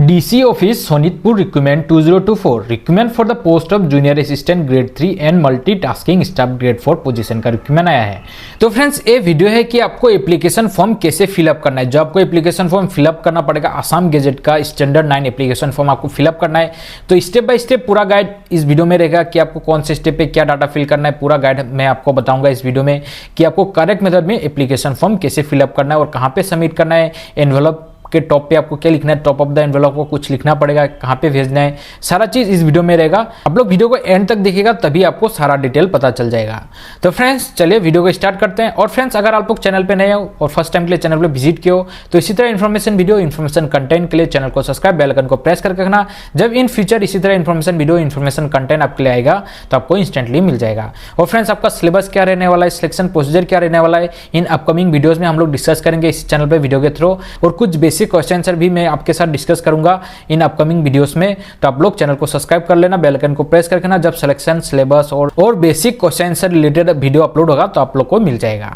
DC office Sonitpur recruitment 2024 recruitment for the post of junior assistant grade 3 and multitasking staff grade 4 position का recruitment आया है। तो friends ये video है कि आपको एप्लीकेशन फॉर्म कैसे फिलअप करना है। जो आपको एप्लीकेशन फॉर्म फिलअप करना पड़ेगा, आसाम गैजेट का स्टैंडर्ड 9 एप्लीकेशन फॉर्म आपको फिलअप करना है। तो स्टेप बाय स्टेप पूरा गाइड इस वीडियो में रहेगा कि आपको कौन से स्टेप पे क्या डाटा फिल करना है। पूरा गाइड मैं आपको बताऊंगा इस वीडियो में कि आपको करेक्ट मेथड में एप्लीकेशन फॉर्म कैसे फिलअप करना है और कहाँ पे सबमिट करना है। एनवेलप के टॉप पे आपको क्या लिखना है, टॉप ऑफ द एनवेलप को कुछ लिखना पड़ेगा, कहाँ पे भेजना है, सारा चीज इस वीडियो में रहेगा। आप लोग वीडियो को एंड तक देखिएगा तभी आपको सारा डिटेल पता चल जाएगा। तो फ्रेंड्स चलिए वीडियो को स्टार्ट करते हैं। और फ्रेंड्स अगर आप लोग चैनल पे नए हो और फर्स्ट टाइम के लिए चैनल पे विजिट किए हो तो इसी तरह इन्फॉर्मेशन कंटेंट के लिए चैनल को सब्सक्राइब, बेल आइकन को प्रेस करके रखना। जब इन फ्यूचर इसी तरह इन्फॉर्मेशन कंटेंट आपके लिए आएगा तो आपको इंस्टेंटली मिल जाएगा। और फ्रेंड्स आपका सिलेबस क्या रहने वाला है, सिलेक्शन प्रोसीजर क्या रहने वाला है, इन अपकमिंग वीडियोज में हम लोग डिस्कस करेंगे इस चैनल पर वीडियो के थ्रू। और कुछ बेसिक क्वेश्चन आंसर भी मैं आपके साथ डिस्कस करूंगा इन अपकमिंग वीडियोस में। तो आप लोग चैनल को सब्सक्राइब कर लेना, बेल आइकन को प्रेस करके ना। जब सिलेक्शन, सिलेबस और बेसिक क्वेश्चन से रिलेटेड वीडियो अपलोड होगा तो आप लोग को मिल जाएगा।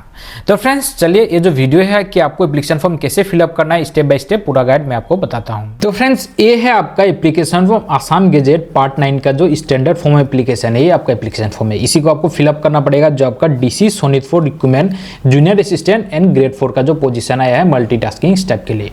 तो फ्रेंड्स चलिए ये जो वीडियो है कि आपको एप्लीकेशन फॉर्म कैसे फिलअप करना है, स्टेप बाय स्टेप पूरा गाइड मैं आपको बताता हूं। तो फ्रेंड्स ये है आपका application form Assam gadget part 9 का जो स्टैंडर्ड फॉर्म एप्लीकेशन है। ये आपका एप्लीकेशन फॉर्म है, इसी को आपको फिलअप करना पड़ेगा। जो आपका DC Sonitpur recruitment junior assistant and grade 4 का जो पोजीशन आया है मल्टीटास्किंग स्टाफ के लिए।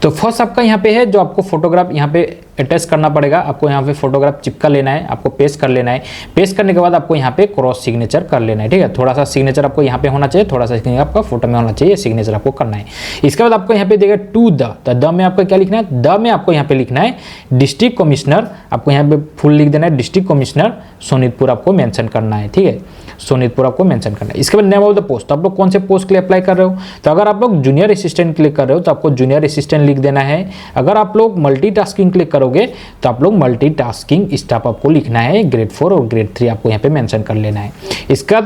तो फर्स्ट आपका यहाँ पे है जो आपको फोटोग्राफ यहाँ पे अटैच करना पड़ेगा। आपको यहाँ पे फोटोग्राफ चिपका लेना है, आपको पेस्ट कर लेना है। पेस्ट करने के बाद आपको यहाँ पे क्रॉस सिग्नेचर कर लेना है, ठीक है। थोड़ा सा सिग्नेचर आपको यहाँ पे होना चाहिए, थोड़ा सा सिग्नेचर आपका फोटो में होना चाहिए, सिग्नेचर आपको करना है। इसके बाद आपको यहाँ पे देगा टू द में आपको क्या लिखना है, द में आपको यहाँ पे लिखना है डिस्ट्रिक्ट कमिश्नर। आपको यहाँ पे फुल लिख देना है डिस्ट्रिक्ट कमिश्नर सोनितपुर आपको मेंशन करना है, ठीक है। सोनितपुर आपको मेंशन करना है। इसके बाद नेम ऑफ द पोस्ट, तो आप लोग कौन से पोस्ट के लिए अप्लाई कर रहे हो। तो अगर आप लोग जूनियर असिस्टेंट के लिए कर रहे हो तो आपको जूनियर असिस्टेंट लिख देना है। अगर आप लोग मल्टीटास्किंग के लिए करोगे तो आप लोग मल्टीटास्किंग स्टाफ आपको लिखना है, ग्रेड 4 और ग्रेड 3 आपको यहाँ पे मेंशन कर लेना है। इसका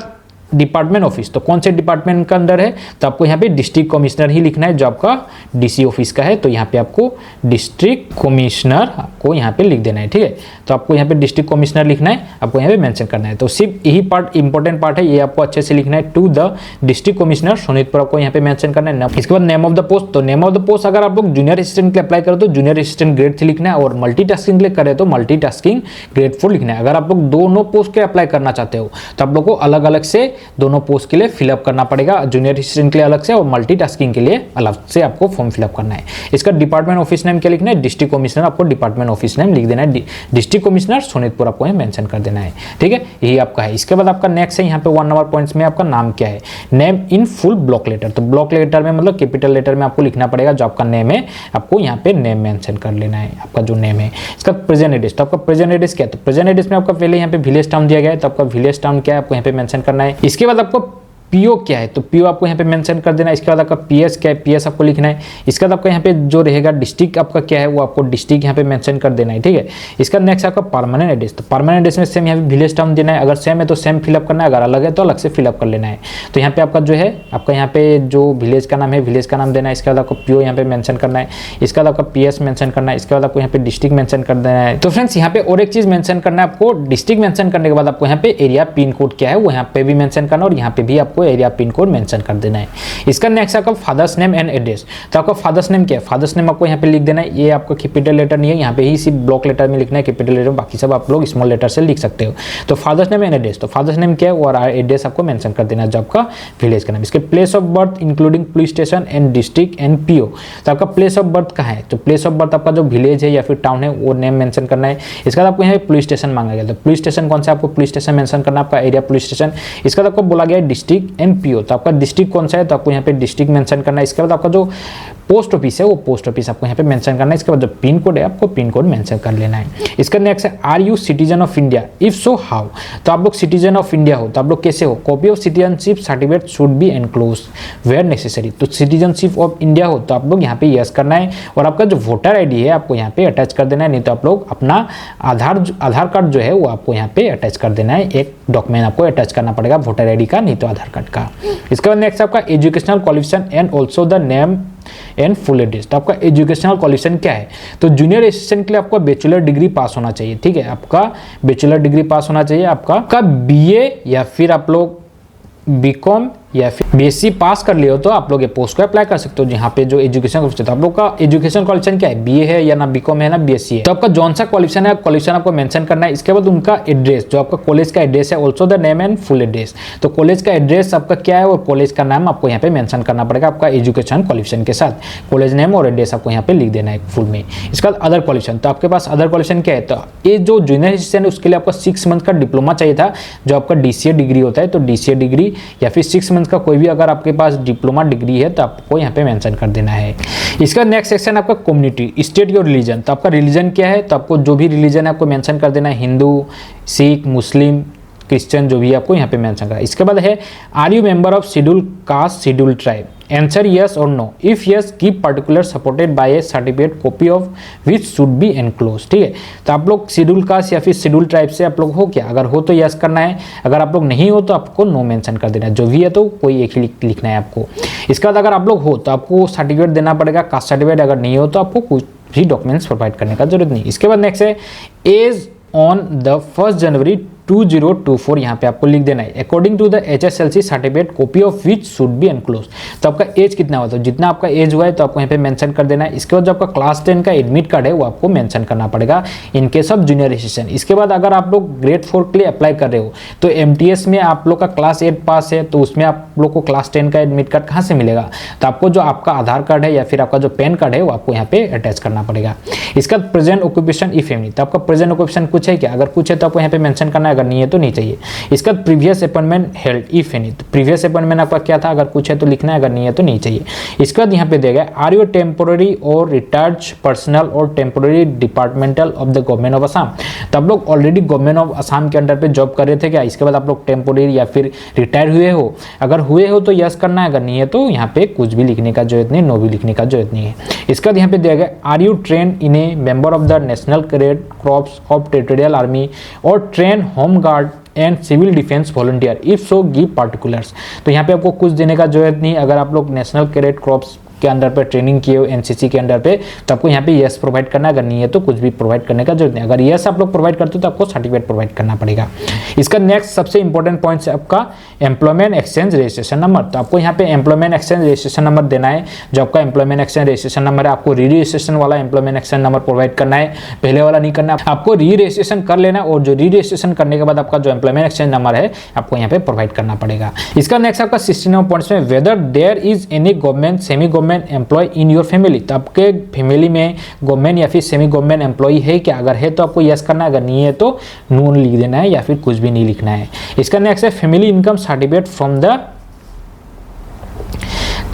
डिपार्टमेंट ऑफिस, तो कौन से डिपार्टमेंट का अंदर है, तो आपको यहाँ पे डिस्ट्रिक्ट कमिश्नर ही लिखना है जो आपका DC ऑफिस का है। तो यहाँ पे आपको डिस्ट्रिक्ट कमिश्नर आपको यहाँ पे लिख देना है, ठीक है। तो आपको यहाँ पे डिस्ट्रिक्ट कमिश्नर लिखना है, आपको यहाँ पे मेंशन करना है। तो सिर्फ यही पार्ट इंपॉर्टेंट पार्ट है, ये आपको अच्छे से लिखना है। To the district commissioner Sonitpur आपको यहाँ पे मेंशन करना है। इसके बाद नेम ऑफ द पोस्ट, तो नेम ऑफ द पोस्ट अगर आप लोग जूनियर असिस्टेंट के लिए अप्लाई करो तो जूनियर असिस्टेंट ग्रेड 3 लिखना है, और मल्टीटास्किंग के लिए करे तो मल्टीटास्किंग ग्रेड 4 लिखना है। अगर आप लोग दोनों पोस्ट के अप्लाई करना चाहते हो तो आप लोग को अलग अलग से दोनों पोस्ट के लिए फिलअप करना पड़ेगा, जूनियर असिस्टेंट के लिए अलग से और मल्टीटास्किंग के लिए अलग से आपको फॉर्म फिलअप करना है। इसका डिपार्टमेंट ऑफिस नेम क्या लिखना है, डिस्ट्रिक्ट कमिश्नर आपको डिपार्टमेंट ऑफिस नेम लिख देना है। डिस्ट्रिक्ट कमिश्नर सोनितपुर आपको यहाँ मेंशन कर देना है, ठीक है। यही आपका है। इसके बाद आपका नेक्स्ट है यहाँ पे 1 नंबर पॉइंट्स में आपका नाम क्या है, name in full block letter. तो ब्लॉक लेटर में मतलब कैपिटल लेटर में आपको लिखना पड़ेगा जो आपका नेम है, आपको यहाँ पे नेम मेंशन कर लेना है, आपका जो नेम है। इसका प्रेजेंट एड्रेस, तो आपका प्रेजेंट एड्रेस क्या है, तो प्रेजेंट एड्रेस में आपका पहले यहाँ पे विलेज टाउन दिया गया है, तो आपका विलेज टाउन क्या है आपको यहाँ पे मेंशन करना है। इसके बाद आपको PO क्या है, तो PO आपको यहाँ पे मेंशन कर देना है। इसके बाद आपका PS क्या है, PS आपको लिखना है। इसके बाद आपका यहाँ पे जो रहेगा डिस्ट्रिक्ट आपका क्या है वो आपको डिस्ट्रिक्ट यहाँ पे मेंशन कर देना है, ठीक है। इसका नेक्स्ट आपका परमानेंट एड्रेस, तो परमानेंट एड्रेस में सेम यहाँ पे विलेज टाउन देना है। अगर सेम है तो सेम फिलअप करना है, अगर अलग है तो अलग से फिलअप कर लेना है। तो यहाँ पे आपका जो है आपका यहाँ पे जो विलेज का नाम है विलेज का नाम देना है। इसके बाद आपको PO यहाँ पे मेंशन करना है। इसके बाद आपका PS मेंशन करना है। इसके बाद आपको यहाँ पे डिस्ट्रिक्ट मेंशन कर देना है। तो फ्रेंड्स यहाँ पे और एक चीज मेंशन करना है आपको, डिस्ट्रिक्ट मेंशन करने के बाद आपको यहाँ पे एरिया पिन कोड क्या है वो यहाँ पे भी मेंशन करना, और यहाँ पे भी आपको एरिया पिन कोड मेंशन कर देना है। इसका नेक्स्ट आपका फादर्स नेम एंड एड्रेस, तो आपका फादर्स नेम क्या है, फादर्स नेम आपको यहाँ पे लिख देना है। ये आपका कैपिटल लेटर नहीं है, यहाँ पे ही सिर्फ ब्लॉक लेटर में लिखना है, कैपिटल लेटर, बाकी सब आप लोग स्मॉल लेटर से लिख सकते हो। तो फादर्स नेम एंड एड्रेस, तो फादर्स नेम क्या है और एड्रेस आपको मेंशन कर देना है जो आपका विलेज का नाम। इसके place of birth including police station and district and PO, तो आपका प्लेस ऑफ बर्थ कहाँ है, तो प्लेस ऑफ बर्थ आपका जो विलेज है या फिर टाउन है वो नेम मेंशन करना है। इसके बाद आपको यहाँ पुलिस स्टेशन मांगा गया, तो पुलिस स्टेशन कौन सा आपको पुलिस स्टेशन मेंशन करना है, आपका एरिया पुलिस स्टेशन। इसके बाद आपको बोला गया है डिस्ट्रिक्ट एंड PO, तो आपका डिस्ट्रिक्ट कौन सा है, तो आपको यहाँ पे डिस्ट्रिक्ट मेंशन करना है। इसके बाद आपका जो पोस्ट ऑफिस है वो पोस्ट ऑफिस आपको यहाँ पे मेंशन करना है। इसके बाद जो पिन कोड है आपको पिन कोड मेंशन कर लेना है। इसका नेक्स्ट है are you citizen of India, if so how, तो आप लोग सिटीजन ऑफ इंडिया हो तो आप लोग कैसे हो, copy of citizenship certificate should be enclose where necessary, तो सिटीजनशिप ऑफ इंडिया हो तो आप लोग यहाँ पे यस करना है, और आपका जो वोटर ID है आपको यहाँ पे अटैच कर देना है। नहीं तो आप लोग अपना आधार कार्ड जो है वो आपको यहाँ पे अटैच कर देना है, एक डॉक्यूमेंट आपको अटैच करना पड़ेगा वोटर ID का, नहीं तो आधार कार्ड का। इसके बाद नेक्स्ट आपका educational qualification and also the name and full address, तो आपका एजुकेशनल क्वालिफिकेशन क्या है, तो जूनियर असिस्टेंट के लिए आपको बैचलर डिग्री पास होना चाहिए, ठीक है। आपका बैचलर डिग्री पास होना चाहिए, आपका BA या फिर आप लोग BCom या फिर बीएससी पास कर लिए हो तो आप लोग ये पोस्ट को अप्लाई कर सकते हो। जहाँ पे जो एजुकेशन क्वालिफिकेशन, आप लोग का एजुकेशन क्वालिफिकेशन क्या है, बीए है या ना बीकॉम है ना बीएससी है, तो आपका जौन सा क्वालिफिकेशन है क्वालिफिकेशन आपको मेंशन करना है। इसके बाद उनका एड्रेस, जो आपका कॉलेज का एड्रेस है, also the name and full address. तो कॉलेज का एड्रेस आपका क्या है और कॉलेज का नाम आपको यहाँ पे मेंशन करना पड़ेगा आपका एजुकेशन क्वालिफिकेशन के साथ। कॉलेज नेम और एड्रेस आपको यहाँ पे लिख देना है फुल में। इसके बाद अदर क्वालिफिकेशन, तो आपके पास अदर क्वालिफिकेशन क्या है, तो ये जो जूनियर असिस्टेंट है उसके लिए आपका 6 मंथ का डिप्लोमा चाहिए था, जो आपका डीसीए डिग्री होता है। तो डीसीए डिग्री या फिर 6 मंथ का कोई भी अगर आपके पास डिप्लोमा डिग्री है तो आपको यहाँ पे मेंशन कर देना है। इसका नेक्स्ट सेक्शन आपका कम्युनिटी, स्टेट योर रिलीजन, तो आपका रिलीजन क्या है, तो आपको जो भी रिलीजन है आपको मेंशन कर देना है, हिंदू, सिख, मुस्लिम, क्रिश्चियन, जो भी आपको यहाँ पे मेंशन करा। इसके बाद है are you member of schedule caste schedule tribe, answer yes और no, if yes keep particular supported by a certificate copy of which should be enclose. ठीक है, तो आप लोग शेड्यूल कास्ट या फिर शेड्यूल ट्राइब से आप लोग हो क्या, अगर हो तो यस करना है, अगर आप लोग नहीं हो तो आपको नो मेंशन कर देना है। जो भी है तो कोई एक ही लिखना है आपको। इसके बाद अगर आप लोग हो तो आपको सर्टिफिकेट देना पड़ेगा, कास्ट सर्टिफिकेट। अगर नहीं हो तो आपको कुछ भी डॉक्यूमेंट्स प्रोवाइड करने का जरूरत नहीं। इसके बाद नेक्स्ट है एज ऑन द 1 जनवरी 2024, यहाँ पे आपको लिख देना है according to the HSLC certificate copy of which should be enclose. तो आपका एज कितना हुआ, तो जितना आपका एज हुआ है तो आपको यहाँ पे मेंशन कर देना है। इसके बाद जो आपका क्लास 10 का एडमिट कार्ड है वो आपको मेंशन करना पड़ेगा in case of junior assistant. इसके बाद अगर आप लोग ग्रेड 4 के लिए अप्लाई कर रहे हो तो MTS में आप लोग का क्लास 8 पास है तो उसमें आप लोग को क्लास 10 का एडमिट कार्ड कहाँ से मिलेगा, तो आपको जो आपका आधार कार्ड है या फिर आपका जो पैन कार्ड है वो आपको यहाँ पे अटैच करना पड़ेगा। इसका प्रेजेंट ऑक्यूपेशन इफ एनी, तो आपका प्रेजेंट ऑक्यूपेशन कुछ है क्या, अगर कुछ है तो आपको यहाँ पे मेंशन करना है, अगर नहीं है तो नहीं चाहिए। इसका previous appointment held if any, तो प्रीवियस अपॉइंटमेंट आपका क्या था, अगर कुछ है तो लिखना है, अगर नहीं है तो नहीं चाहिए। इसके बाद यहाँ पे देगा आर यू टेम्पोररी और रिटायर्ड पर्सनल और temporary departmental of the government of Assam, तो आप लोग ऑलरेडी गवर्नमेंट ऑफ असम के अंडर पे जॉब कर रहे थे क्या। इसके बाद आप लोग टेम्पोररी या फिर रिटायर हुए हो, अगर हुए हो तो यस करना है, अगर नहीं है तो यहाँ पे कुछ भी लिखने का जरूरत नहीं, नो भी लिखने का जरूरत नहीं है। इसके बाद यहाँ पे दिया गया are you train in a member of the national cadet corps of territorial army और train home guard and civil defence volunteer, if so give particulars. तो यहाँ पे आपको कुछ देने का जरूरत नहीं, अगर आप लोग नेशनल कैडेट कॉर्प्स के अंदर पे ट्रेनिंग किए हो, एनसीसी के अंदर पे, तो आपको यहाँ पे यस प्रोवाइड करना है, अगर नहीं है तो कुछ भी प्रोवाइड करने का जरूरत नहीं। अगर यस आप लोग प्रोवाइड करते हो तो आपको सर्टिफिकेट प्रोवाइड करना पड़ेगा। इसका नेक्स्ट सबसे इंपॉर्टेंट पॉइंट है आपका एम्प्लॉयमेंट एक्सचेंज रजिस्ट्रेशन नंबर, तो आपको यहाँ पे एम्प्लॉयमेंट एक्सचेंज रजिस्ट्रेशन नंबर देना है। जो आपका एम्प्लॉयमेंट एक्सचेंज रजिस्ट्रेशन नंबर है आपको री रजिस्ट्रेशन वाला एम्प्लॉयमेंट एक्सचेंज नंबर प्रोवाइड करना है, पहले वाला नहीं करना, आपको री रजिस्ट्रेशन कर लेना और जो री रजिस्ट्रेशन करने के बाद आपका जो एम्प्लॉयमेंट एक्सचेंज नंबर है आपको यहाँ पे प्रोवाइड करना पड़ेगा। इसका नेक्स्ट आपका 16 पॉइंट्स में whether there is any government semi government employ in your family, तो आपके फैमिली में गवर्नमेंट या फिर सेमी गवर्नमेंट एम्प्लॉय है क्या, अगर है तो आपको यस करना है, अगर नहीं है तो नो लिख देना है या फिर कुछ भी नहीं लिखना है। इसका नेक्स्ट है family income certificate from the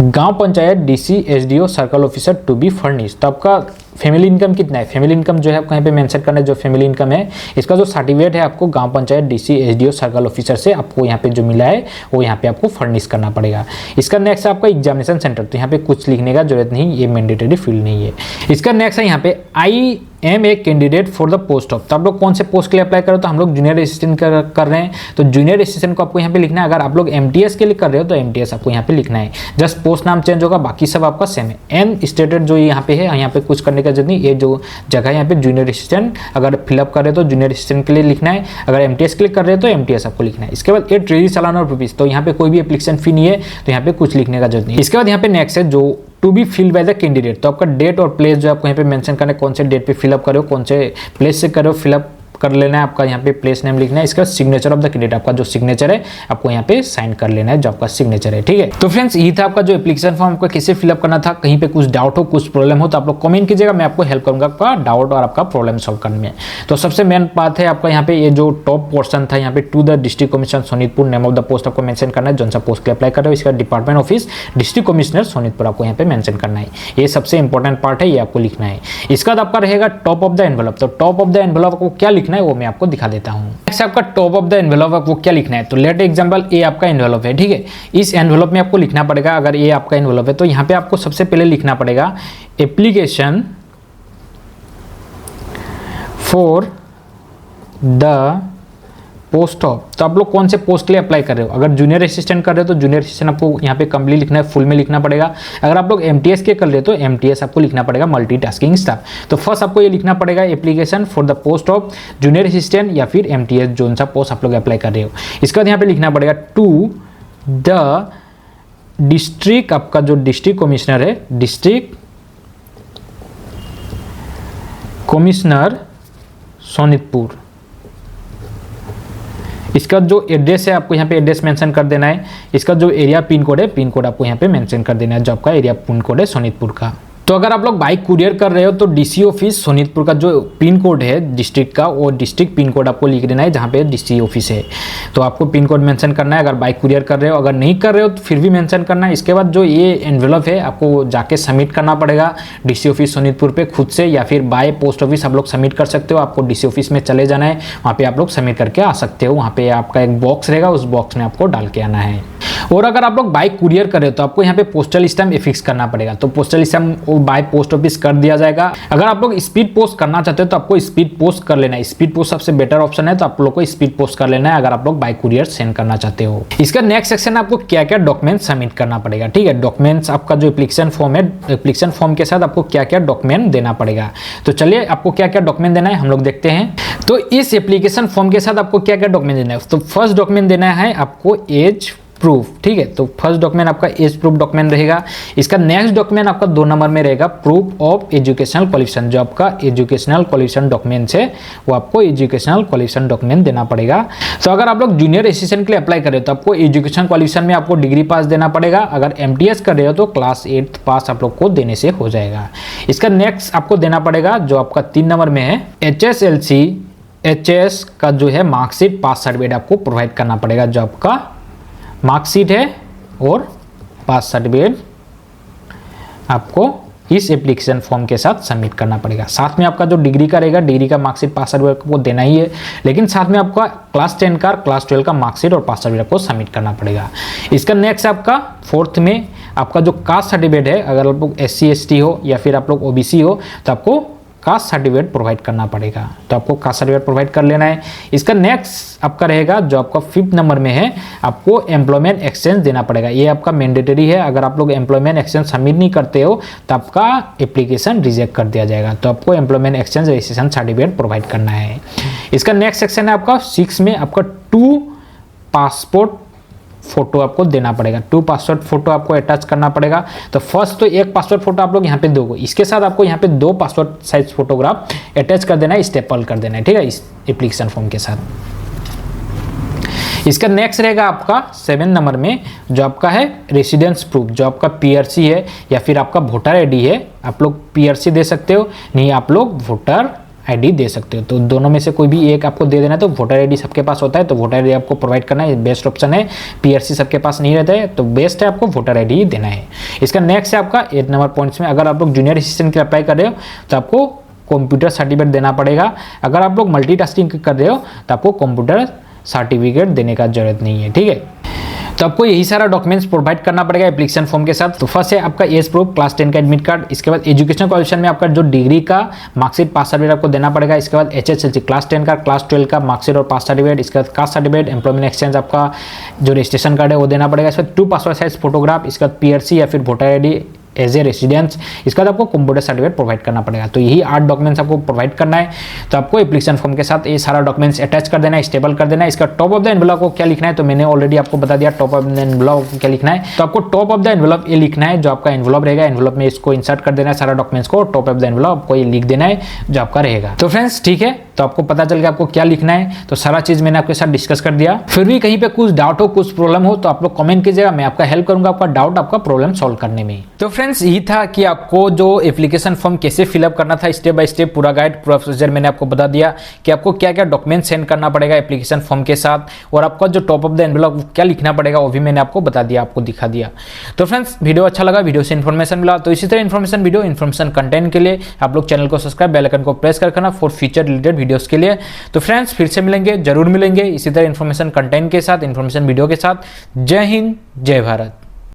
Gaon Panchayat DC SDO circle officer to be furnish, तो आपका फैमिली इनकम कितना है, फैमिली इनकम जो है आपको यहाँ पे मेंशन करना है, जो फैमिली इनकम है इसका जो सर्टिफिकेट है आपको गांव Panchayat DC SDO circle officer से आपको यहाँ पे जो मिला है वो यहाँ पे आपको फर्निश करना पड़ेगा। इसका नेक्स्ट है आपका एग्जामिनेशन सेंटर, तो यहाँ पे कुछ लिखने का जरूरत नहीं, ये मैंडेटरी फील्ड नहीं है। इसका नेक्स्ट है यहाँ पे I am a candidate for the post of, तो आप लोग कौन से पोस्ट के लिए अप्लाई करो, तो हम लोग जूनियर असिस्टेंट कर रहे हैं तो जूनियर असिस्टेंट को आपको यहाँ पे लिखना है। अगर आप लोग MTS के लिए कर रहे हो तो MTS आपको यहाँ पे लिखना है, जस्ट पोस्ट नाम चेंज होगा, बाकी सब आपका सेम है। एन स्टेटेड जो यहाँ पे है यहाँ पे कुछ करने का जरूरत नहीं, ये जो जगह यहाँ पे जूनियर असिस्टेंट अगर फिलअप कर रहे हो तो जूनियर असिस्टेंट के लिए लिखना है, अगर MTS के लिए कर रहे हो तो MTS आपको लिखना है। इसके बाद 8 ट्रेडी चालान और रुपीज, तो यहाँ पे कोई भी एप्लीकेशन फी नहीं है तो यहाँ पे कुछ लिखने का जरूरत नहीं। इसके बाद यहाँ पे नेक्स्ट है जो to be fill by the candidate, तो आपका डेट और प्लेस जो आपको यहाँ पे मेंशन करना है, कौन से डेट पे फिलअप करो, कौन से प्लेस से करो फिलअप कर लेना है, आपका यहाँ पे प्लेस नेम लिखना है। इसका सिग्नेचर ऑफ द कैंडिडेट, आपका जो सिग्नेचर है आपको यहाँ पे साइन कर लेना है, जो आपका सिग्नेचर है। ठीक है, तो फ्रेंड्स ये था आपका जो एप्लीकेशन फॉर्म आपको कैसे फिलअप करना था। कहीं पे कुछ डाउट हो कुछ प्रॉब्लम हो तो आप लोग कमेंट कीजिएगा, मैं आपको हेल्प करूंगा आपका डाउट और आपका प्रॉब्लम सॉल्व करने में। तो सबसे मेन बात है आपका यहाँ पे ये जो टॉप पोर्सन था यहाँ पे to the district commissioner Sonitpur, name of the post आपको मेंशन करना है, जौन सा पोस्ट के अप्लाई कर रहे हो। इसका department office district commissioner Sonitpur आपको यहाँ पे मेंशन करना है, ये सबसे इंपॉर्टेंट पार्ट है, ये आपको लिखना है। इसका बाद आपका रहेगा टॉप ऑफ द एनवेलप, तो टॉप ऑफ द एनवेलप को क्या लिखना है वो मैं आपको दिखा देता हूं। नेक्स्ट आपका टॉप ऑफ द एनवेलप आपको क्या लिखना है, तो लेट एग्जांपल ये आपका एनवेलप है, ठीक है। इस एनवेलप में आपको लिखना पड़ेगा, अगर ये आपका एनवेलप है तो यहाँ पे आपको सबसे पहले लिखना पड़ेगा application for the post of, तो आप लोग कौन से पोस्ट के लिए अप्लाई कर रहे हो। अगर जूनियर असिस्टेंट कर रहे हो तो जूनियर असिस्टेंट आपको यहाँ पे कंप्लीट लिखना है, फुल में लिखना पड़ेगा। अगर आप लोग MTS के कर रहे हो तो MTS आपको लिखना पड़ेगा, मल्टीटास्किंग स्टाफ। तो फर्स्ट आपको ये लिखना पड़ेगा application for the post of junior assistant या फिर MTS, जोन सा पोस्ट आप लोग अप्लाई कर रहे हो। इसके बाद यहाँ पे लिखना पड़ेगा टू द डिस्ट्रिक्ट, आपका जो डिस्ट्रिक्ट कमिश्नर है, डिस्ट्रिक्ट कमिश्नर सोनितपुर, इसका जो एड्रेस है आपको यहाँ पे एड्रेस मेंशन कर देना है। इसका जो एरिया पिन कोड है, पिन कोड आपको यहाँ पे मेंशन कर देना है, जो आपका एरिया पिन कोड है सोनितपुर का। तो अगर आप लोग बाइक कुरियर कर रहे हो तो डीसी ऑफिस सोनितपुर का जो पिन कोड है डिस्ट्रिक्ट का, वो डिस्ट्रिक्ट पिन कोड आपको लिख देना है जहाँ पे डीसी ऑफिस है। तो आपको पिन कोड मेंशन करना है अगर बाइक कुरियर कर रहे हो। अगर नहीं कर रहे हो तो फिर भी मेंशन करना है। इसके बाद जो ये एनवेलप है आपको जाके सबमिट करना पड़ेगा डीसी ऑफिस सोनितपुर पे खुद से, या फिर बाय पोस्ट ऑफिस आप लोग सबमिट कर सकते हो। आपको डीसी ऑफिस में चले जाना है, वहाँ पे आप लोग सबमिट करके आ सकते हो। वहाँ पे आपका एक बॉक्स रहेगा, उस बॉक्स में आपको डाल के आना है। और अगर आप लोग बाइक कुरियर कर रहे हो तो आपको यहाँ पे पोस्टल स्टैम्प एफिक्स करना पड़ेगा। तो postal stamp by post office कर दिया जाएगा। अगर आप लोग स्पीड पोस्ट करना चाहते हो तो आपको स्पीड पोस्ट कर लेना है। स्पीड पोस्ट सबसे बेटर ऑप्शन है, तो आप लोग को स्पीड पोस्ट कर लेना है अगर आप लोग बाइक कुरियर सेंड करना चाहते हो। इसका नेक्स्ट सेक्शन आपको क्या क्या डॉक्यूमेंट सबमिट करना पड़ेगा, ठीक है। डॉक्यूमेंट्स आपका जो एप्लीकेशन फॉर्म है, एप्लीकेशन फॉर्म के साथ आपको क्या क्या डॉक्यूमेंट देना पड़ेगा। तो चलिए आपको क्या क्या डॉक्यूमेंट देना है हम लोग देखते हैं। तो इस एप्लीकेशन फॉर्म के साथ आपको क्या क्या डॉक्यूमेंट देना है। तो फर्स्ट डॉक्यूमेंट देना है आपको एज प्रूफ, ठीक है। तो फर्स्ट डॉक्यूमेंट आपका एज प्रूफ डॉक्यूमेंट रहेगा। इसका नेक्स्ट डॉक्यूमेंट आपका 2 नंबर में रहेगा प्रूफ ऑफ एजुकेशनल क्वालिफिकेशन। जो आपका एजुकेशनल क्वालिफिकेशन डॉक्यूमेंट्स है वो आपको एजुकेशनल क्वालिफिकेशन डॉक्यूमेंट देना पड़ेगा। तो अगर आप लोग जूनियर असिस्टेंट के लिए अप्लाई कर रहे हो तो आपको एजुकेशन क्वालिफिकेशन में आपको डिग्री पास देना पड़ेगा। अगर एमटीएस कर रहे हो तो क्लास 8 पास आप लोग को देने से हो जाएगा। इसका नेक्स्ट आपको देना पड़ेगा जो आपका 3 नंबर में है HSLC HS का जो है मार्कशीट पास सर्टिफिकेट आपको प्रोवाइड करना पड़ेगा। जो आपका मार्कशीट है और पास सर्टिफिकेट आपको इस एप्लीकेशन फॉर्म के साथ सबमिट करना पड़ेगा। साथ में आपका जो डिग्री का रहेगा, डिग्री का मार्कशीट पास सर्टिफिकेट को देना ही है, लेकिन साथ में आपका क्लास 10 का, क्लास 12 का मार्कशीट और पास सर्टिफिकेट को सबमिट करना पड़ेगा। इसका नेक्स्ट आपका 4th में आपका जो कास्ट सर्टिफिकेट है, अगर आप लोग SC ST हो या फिर आप लोग OBC हो तो आपको कास्ट सर्टिफिकेट प्रोवाइड करना पड़ेगा। तो आपको कास्ट सर्टिफिकेट प्रोवाइड कर लेना है। इसका नेक्स्ट आपका रहेगा जो आपका 5th नंबर में है, आपको एम्प्लॉयमेंट एक्सचेंज देना पड़ेगा। ये आपका मैंडेटरी है। अगर आप लोग एम्प्लॉयमेंट एक्सचेंज सबमिट नहीं करते हो तो आपका एप्लीकेशन रिजेक्ट कर दिया जाएगा। तो आपको employment exchange registration certificate provide करना है। इसका नेक्स्ट सेक्शन है आपका 6 में, आपका 2 पासपोर्ट फोटो आपको देना पड़ेगा। 2 पासपोर्ट फोटो आपको अटैच करना पड़ेगा। तो फर्स्ट तो 1 पासपोर्ट फोटो आप लोग यहाँ पे दोगे, इसके साथ आपको यहाँ पे 2 पासपोर्ट साइज फोटोग्राफ अटैच कर देना है, स्टेपल कर देना है, ठीक है, इस एप्लीकेशन फॉर्म के साथ। इसका नेक्स्ट रहेगा आपका 7 नंबर में जो आपका है रेसिडेंस प्रूफ। जो आपका PRC है या फिर आपका वोटर ID है, आप लोग PRC दे सकते हो, नहीं आप लोग वोटर ID दे सकते हो। तो दोनों में से कोई भी एक आपको दे देना है। तो वोटर ID सबके पास होता है तो वोटर ID आपको प्रोवाइड करना है, बेस्ट ऑप्शन है। PRC सबके पास नहीं रहता है तो बेस्ट है आपको वोटर ID देना है। इसका नेक्स्ट है आपका 8 नंबर पॉइंट्स में, अगर आप लोग जूनियर असिस्टेंट के लिए अप्लाई कर रहे हो तो आपको कंप्यूटर सर्टिफिकेट देना पड़ेगा। अगर आप लोग मल्टीटास्किंग कर रहे हो तो आपको कंप्यूटर सर्टिफिकेट देने का जरूरत नहीं है, ठीक है। तो आपको यही सारा डॉक्यूमेंट्स प्रोवाइड करना पड़ेगा एप्लीकेशन फॉर्म के साथ। तो फर्स्ट है आपका एज प्रूफ, क्लास 10 का एडमिट कार्ड। इसके बाद एजुकेशन क्वालिफिकेशन में आपका जो डिग्री का मार्कशीट पास सर्टिफिकेट आपको देना पड़ेगा। इसके बाद HSLC क्लास 10 का, क्लास 12 का मार्कशीट और पास सर्टिफिकेट। इसके बाद कास्ट सर्टिफिकेट, एम्प्लॉयमेंट एक्सचेंज आपका जो रजिस्ट्रेशन कार्ड है वो देना पड़ेगा। इसके बाद 2 पासपोर्ट साइज फोटोग्राफ। इसके बाद PRC या फिर voter ID as a residence. इसके बाद आपको कंप्यूटर सर्टिफिकेट प्रोवाइड करना पड़ेगा। तो यही 8 डॉक्यूमेंट्स आपको प्रोवाइड करना है। तो आपको एप्लीकेशन फॉर्म के साथ ये सारा डॉक्यूमेंट्स अटैच कर देना है, स्टेबल कर देना है। इसका टॉप ऑफ द एनवेलप को क्या लिखना है तो मैंने ऑलरेडी आपको बता दिया टॉप ऑफ द एनवेलप को क्या लिखना है। तो आपको टॉप ऑफ द एनवेलप ये लिखना है, जो आपका एनवेलप रहेगा, एनवेलप में इसको इंसर्ट कर देना है सारा डॉक्यूमेंट्स को। टॉप ऑफ द एनवेलप आपको ये लिख देना है जो आपका रहेगा। तो फ्रेंड्स ठीक है, तो आपको पता चल गया आपको क्या लिखना है। तो सारा चीज मैंने आपके साथ डिस्कस कर दिया। फिर भी कहीं पे कुछ डाउट हो, कुछ प्रॉब्लम हो तो आप लोग कमेंट कीजिएगा, मैं आपका हेल्प करूंगा आपका डाउट, आपका प्रॉब्लम सॉल्व करने में। तो फ्रेंड्स यही था कि आपको जो एप्लीकेशन फॉर्म कैसे फिलअप करना था, स्टेप बाय स्टेप पूरा गाइड, पूरा प्रोसीजर मैंने आपको बता दिया कि आपको क्या क्या डॉक्यूमेंट सेंड करना पड़ेगा एप्लीकेशन फॉर्म के साथ, और आपका जो टॉप ऑफ द एनवेलप क्या लिखना पड़ेगा वो भी मैंने आपको बता दिया, आपको दिखा दिया। तो फ्रेंड्स वीडियो अच्छा लगा, वीडियो से इन्फॉर्मेशन मिला, तो इसी तरह इन्फॉर्मेशन वीडियो इन्फॉर्मेशन कंटेंट के लिए आप लोग चैनल को सब्सक्राइब, बेल आइकन को प्रेस कर रखना फॉर फ्यूचर रिलेटेड वीडियोस के लिए। तो फ्रेंड्स फिर से मिलेंगे, जरूर मिलेंगे इसी तरह इन्फॉर्मेशन कंटेंट के साथ, इन्फॉर्मेशन वीडियो के साथ। जय हिंद, जय भारत।